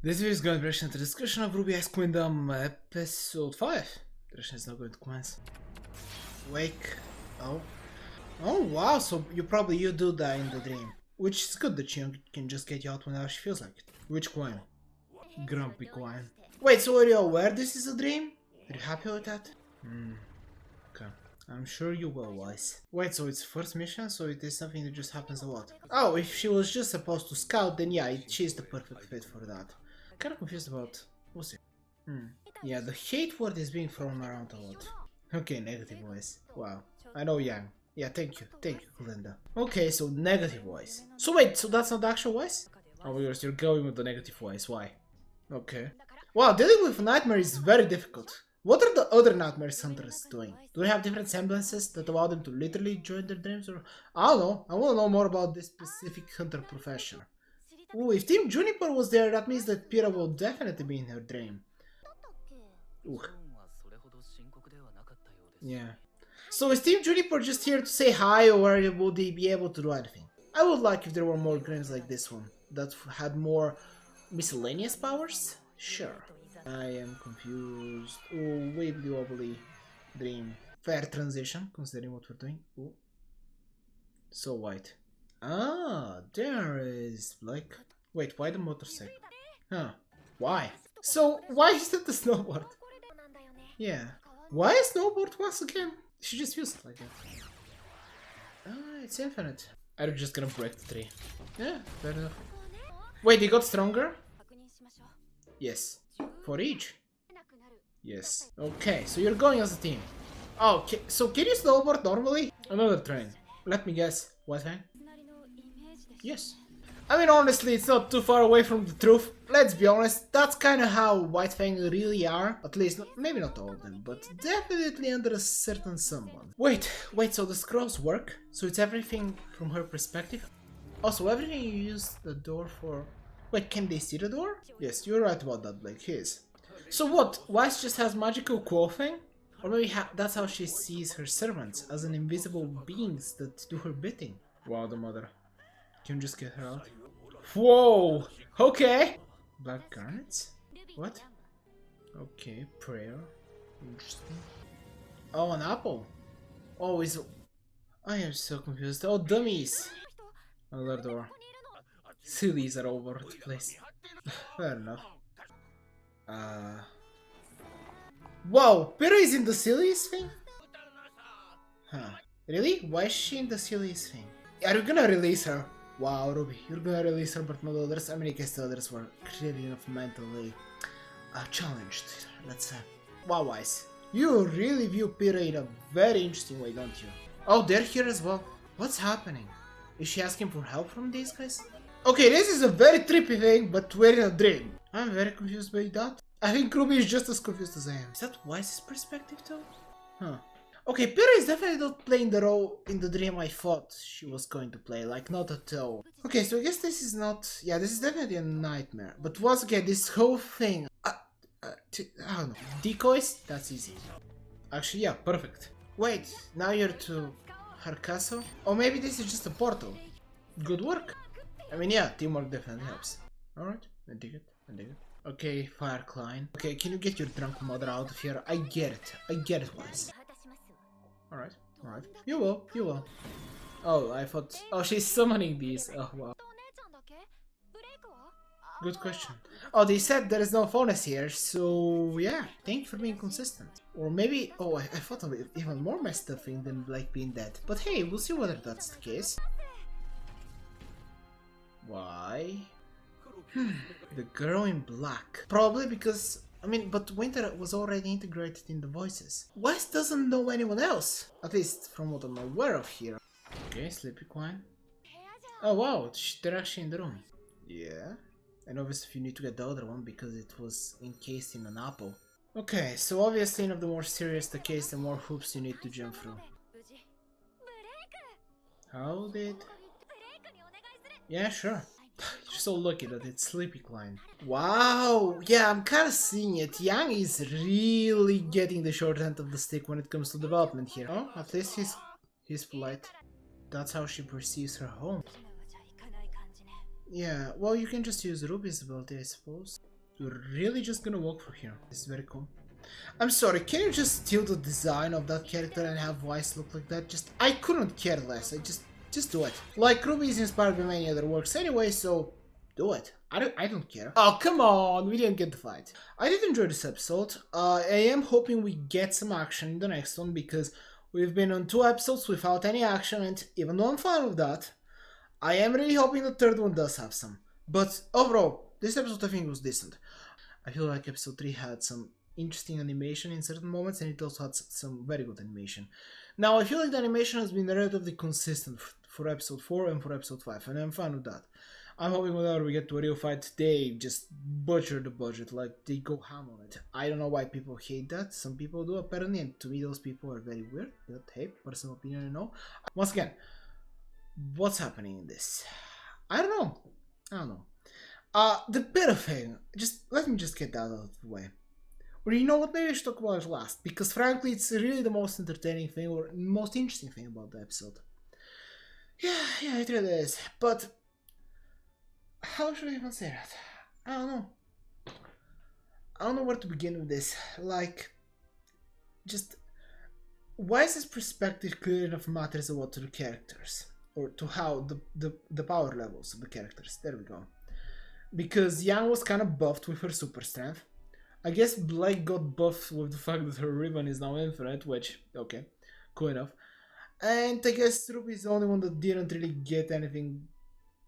This video is going to reaction to the discussion of RWBY Ice Queendom episode 5. The reaction is now going to commence. Wake. Oh. Oh wow, so you do die in the dream. Which is good that she can just get you out whenever she feels like it. Which Queen? Grumpy Queen. Wait, so are you aware this is a dream? Are you happy with that? Okay. I'm sure you will, Wise. Wait, so it's first mission, so it is something that just happens a lot. Oh, if she was just supposed to scout, then yeah, she's the perfect fit for that. Kind of confused about what's it? Yeah, the hate word is being thrown around a lot. Okay, negative voice. Wow. I know Yang. Yeah, thank you, Linda. Okay, so negative voice. So wait, so that's not the actual voice? Oh, you're going with the negative voice. Why? Okay. Wow, dealing with nightmare is very difficult. What are the other nightmares hunters doing? Do they have different semblances that allow them to literally join their dreams, or I don't know. I want to know more about this specific hunter profession. Ooh, if Team Juniper was there, that means that Pyrrha will definitely be in her dream. Ooh. Yeah. So is Team Juniper just here to say hi, or would they be able to do anything? I would like if there were more dreams like this one, that had more miscellaneous powers? Sure. I am confused. Oh, wibbly wobbly dream. Fair transition, considering what we're doing. Ooh. So white. Ah, there is like. Wait, why the motorcycle? Huh? Why? So why is it the snowboard? Yeah. Why a snowboard once again? She just feels like that. Ah, it's infinite. I'm just gonna break the tree. Yeah, fair enough. Wait, they got stronger? Yes. For each? Yes. Okay, so you're going as a team. Oh, so can you snowboard normally? Another train. Let me guess. What thing? Yes. I mean, honestly, it's not too far away from the truth. Let's be honest, that's kind of how White Fang really are. At least, maybe not all of them, but definitely under a certain someone. Wait, so the scrolls work? So it's everything from her perspective? Also, everything you use the door for... Wait, can they see the door? Yes, you're right about that, Blake, he is. So what, Wise just has magical clothing? Or maybe that's how she sees her servants, as an invisible beings that do her bidding. Wow, the mother. Can you just get her out? Whoa! Okay! Black garnets? What? Okay, prayer. Interesting. Oh, an apple! Oh, I am so confused. Oh, dummies! Another door. Sillies are all over the place. Fair enough. Whoa! Pyrrha is in the sillies thing? Huh. Really? Why is she in the sillies thing? Are you gonna release her? Wow, Ruby, you're gonna release her but not others? I mean, I guess the others were clearly enough mentally challenged. Let's say. Wow, Wise. You really view Pyrrha in a very interesting way, don't you? Oh, they're here as well. What's happening? Is she asking for help from these guys? Okay, this is a very trippy thing, but we're in a dream. I'm very confused by that. I think Ruby is just as confused as I am. Is that Wise's perspective though? Huh. Okay, Pyrrha is definitely not playing the role in the dream I thought she was going to play, like not at all. Okay, so I guess this is not... Yeah, this is definitely a nightmare. But once again, this whole thing... I don't know. Decoys? That's easy. Actually, yeah, perfect. Wait, now you're to her castle? Or maybe this is just a portal. Good work. I mean, yeah, teamwork definitely helps. Alright, I dig it. Okay, Fire Klein. Okay, can you get your drunk mother out of here? I get it, Wise. Alright. You will. Oh, I thought... Oh, she's summoning these. Oh, wow. Good question. Oh, they said there is no bonus here, so yeah. Thank you for being consistent. Or maybe... Oh, I thought of it even more messed up thing than like being dead. But hey, we'll see whether that's the case. Why? The girl in black. Probably because... I mean, but Winter was already integrated in the voices. West doesn't know anyone else. At least from what I'm aware of here. Okay, Sleepy Queen. Oh wow, they're actually in the room. Yeah. And obviously you need to get the other one because it was encased in an apple. Okay, so obviously the more serious the case, the more hoops you need to jump through. How did... Yeah, sure. You're so lucky that it's Sleepy Klein. Wow! Yeah, I'm kinda seeing it. Yang is really getting the short end of the stick when it comes to development here. Oh, at least he's polite. That's how she perceives her home. Yeah, well, you can just use Ruby's ability, I suppose. You're really just gonna walk through here. It's very cool. I'm sorry, can you just steal the design of that character and have Weiss look like that? I couldn't care less. Just do it. Like, RWBY is inspired by many other works anyway, so do it. I don't care. Oh, come on, we didn't get the fight. I did enjoy this episode. I am hoping we get some action in the next one, because we've been on 2 episodes without any action, and even though I'm fine with that, I am really hoping the 3rd one does have some. But overall, this episode I think was decent. I feel like episode 3 had some interesting animation in certain moments, and it also had some very good animation. Now, I feel like the animation has been relatively consistent for episode 4 and for episode 5, and I'm fine with that. I'm hoping whenever we get to a real fight, they just butcher the budget, like they go ham on it. I don't know why people hate that. Some people do apparently, and to me those people are very weird. But hey, personal opinion, I know. Once again, what's happening in this? I don't know. The bitter thing. Let me just get that out of the way. Or you know what? Maybe I should talk about it last, because frankly, it's really the most entertaining thing or most interesting thing about the episode. Yeah, it really is. But how should I even say that? I don't know where to begin with this. Like, just why is this perspective clear enough matters a lot to the characters, or to how the power levels of the characters. There we go. Because Yang was kind of buffed with her super strength. I guess Blake got buffed with the fact that her ribbon is now infinite, which, okay, cool enough. And I guess RWBY is the only one that didn't really get anything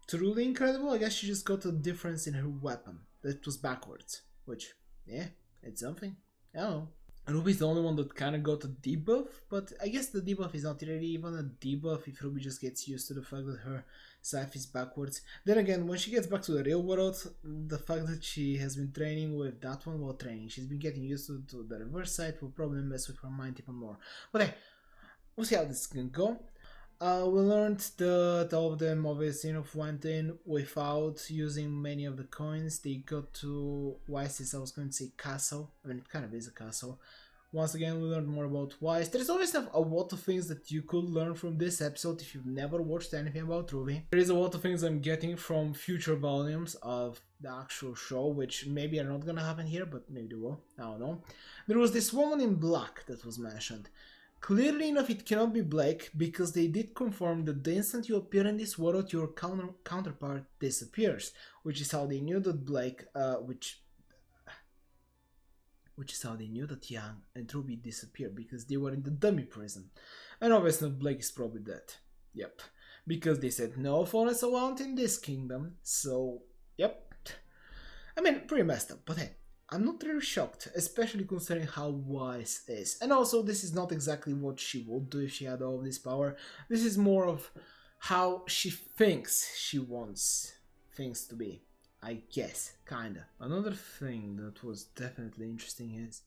truly incredible. I guess she just got a difference in her weapon that was backwards, which, yeah, it's something. I don't know. RWBY is the only one that kind of got a debuff, but I guess the debuff is not really even a debuff if RWBY just gets used to the fact that her scythe is backwards. Then again, when she gets back to the real world, the fact that she has been training with that one while training, she's been getting used to the reverse side, will probably mess with her mind even more. But hey, we'll see how this is gonna go. We learned that all of them obviously went in without using many of the coins. They got to Weiss's, I was going to say castle. I mean, it kind of is a castle. Once again, we learned more about Weiss. There's always a lot of things that you could learn from this episode if you've never watched anything about RWBY. There is a lot of things I'm getting from future volumes of the actual show, which maybe are not gonna happen here, but maybe they will. I don't know. There was this woman in black that was mentioned. Clearly enough, it cannot be Blake, because they did confirm that the instant you appear in this world, your counterpart disappears, which is how they knew that Blake, which is how they knew that Yang and RWBY disappeared, because they were in the dummy prison. And obviously Blake is probably dead. Yep. Because they said no phone is allowed in this kingdom, so yep. I mean, pretty messed up, but hey. I'm not really shocked, especially considering how Weiss is. And also, this is not exactly what she would do if she had all of this power. This is more of how she thinks she wants things to be. I guess, kinda. Another thing that was definitely interesting is,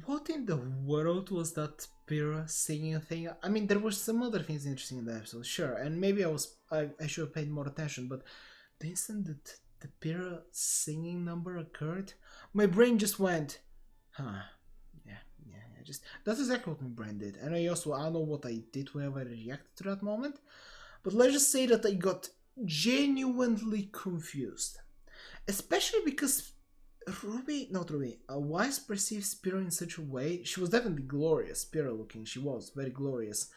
what in the world was that Pyrrha singing thing? I mean, there were some other things interesting in the episode, sure, and maybe I should have paid more attention, but the instant that the Pyrrha singing number occurred, my brain just went, huh, yeah, that's exactly what my brain did. And I don't know what I did whenever I reacted to that moment, but let's just say that I got genuinely confused. Especially because Weiss perceives Pyrrha in such a way. She was definitely glorious, Pyrrha looking, she was very glorious.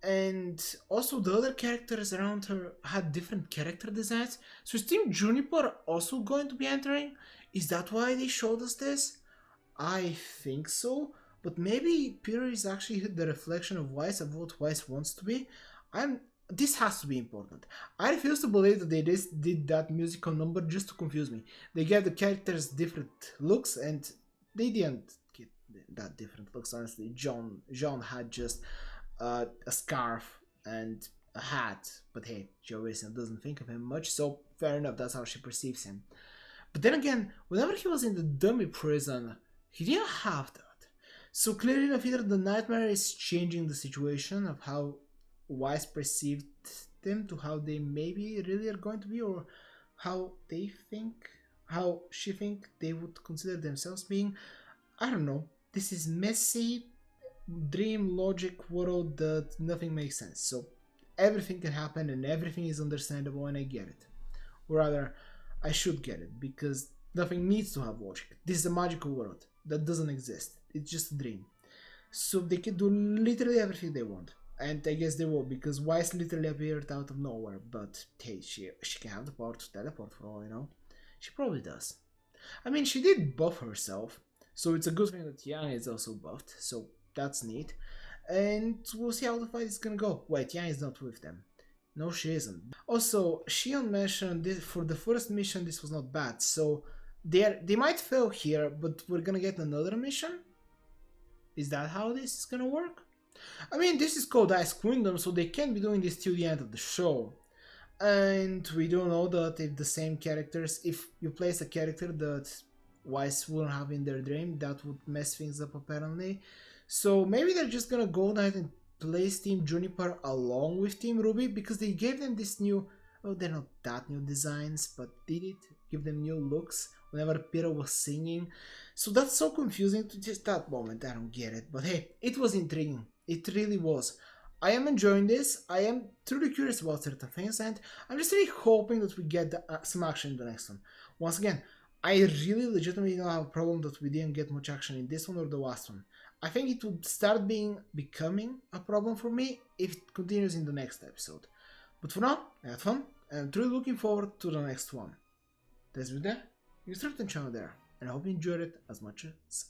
And also the other characters around her had different character designs. So is Team Juniper also going to be entering? Is that why they showed us this? I think so. But maybe Pyrrha is actually the reflection of Weiss, of what Weiss wants to be. This has to be important. I refuse to believe that they just did that musical number just to confuse me. They gave the characters different looks, and they didn't get that different looks, honestly. Jean had just a scarf and a hat, but hey, Joe Wilson doesn't think of him much, so fair enough, that's how she perceives him. But then again, whenever he was in the dummy prison, he didn't have that. So clearly enough, either the nightmare is changing the situation of how Weiss perceived them to how they maybe really are going to be, or how she think they would consider themselves being. I don't know. This is messy dream logic world that nothing makes sense. So everything can happen and everything is understandable, and I get it. Or rather, I should get it, because Nothing needs to have logic. This is a magical world that doesn't exist. It's just a dream. So they can do literally everything they want. And I guess they will, because Weiss literally appeared out of nowhere. But hey, she can have the power to teleport for all I know. She probably does. I mean, she did buff herself, so it's a good thing that Yang is also buffed, so that's neat. And we'll see how the fight is gonna go. Wait, Yang is not with them. No, she isn't. Also, Shion mentioned this, for the first mission this was not bad, so they might fail here, but we're gonna get another mission? Is that how this is gonna work? I mean, this is called Ice Queendom, so they can't be doing this till the end of the show. And we do know that if the same characters, if you place a character that Weiss wouldn't have in their dream, that would mess things up apparently. So maybe they're just gonna go ahead and place Team Juniper along with Team RWBY, because they gave them this new, oh, they're not that new designs, but did it give them new looks whenever Piro was singing? So that's so confusing to just that moment, I don't get it. But hey, it was intriguing, it really was. I am enjoying this, I am truly curious about certain things, and I'm just really hoping that we get some action in the next one. Once again, I really legitimately don't have a problem that we didn't get much action in this one or the last one. I think it would start becoming a problem for me if it continues in the next episode. But for now, I had fun, and I'm truly looking forward to the next one. That's with that, you subscribe to the channel there, and I hope you enjoyed it as much as